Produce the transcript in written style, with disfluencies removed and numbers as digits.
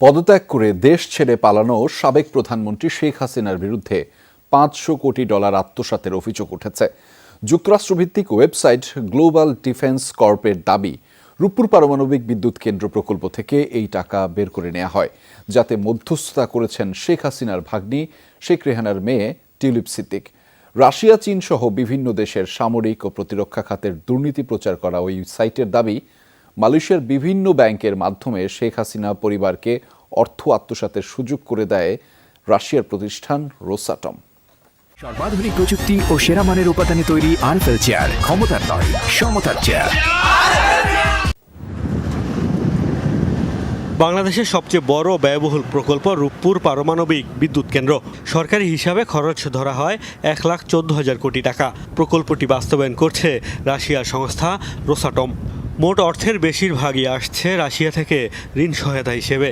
পদত্যাগ করে দেশ ছেড়ে পালানো সাবেক প্রধানমন্ত্রী শেখ হাসিনার বিরুদ্ধে $500 কোটি আত্মসাতের অভিযোগ উঠেছে। যুক্তরাষ্ট্রভিত্তিক ওয়েবসাইট গ্লোবাল ডিফেন্স কর্পের দাবি, রূপপুর পারমাণবিক বিদ্যুৎ কেন্দ্র প্রকল্প থেকে এই টাকা বের করে নেওয়া হয়, যাতে মধ্যস্থতা করেছেন শেখ হাসিনার ভাগ্নি শেখ রেহানার মেয়ে টিউলিপ সিদ্দিক। রাশিয়া, চীন সহ বিভিন্ন দেশের সামরিক ও প্রতিরক্ষা খাতের দুর্নীতি প্রচার করা ওই সাইটের দাবি, মালয়েশিয়ার বিভিন্ন ব্যাংকের মাধ্যমে শেখ হাসিনা পরিবারকে অর্থ আত্মসাতের সুযোগ করে দেয় রাশিয়ার প্রতিষ্ঠান রোসাটম। সর্বাধুনিক প্রযুক্তি ও সেরা মানের উপাদানে তৈরি আনফেল চেয়ার, ক্ষমতার নয় সমতার চেয়ার। বাংলাদেশের সবচেয়ে বড় ব্যয়বহুল প্রকল্প রূপপুর পারমাণবিক বিদ্যুৎ কেন্দ্র। সরকারি হিসাবে খরচ ধরা হয় 1,14,000 কোটি টাকা। প্রকল্পটি বাস্তবায়ন করছে রাশিয়ার সংস্থা রোসাটম। মোট অর্থের বেশিরভাগই আসছে রাশিয়া থেকে ঋণ সহায়তা হিসেবে।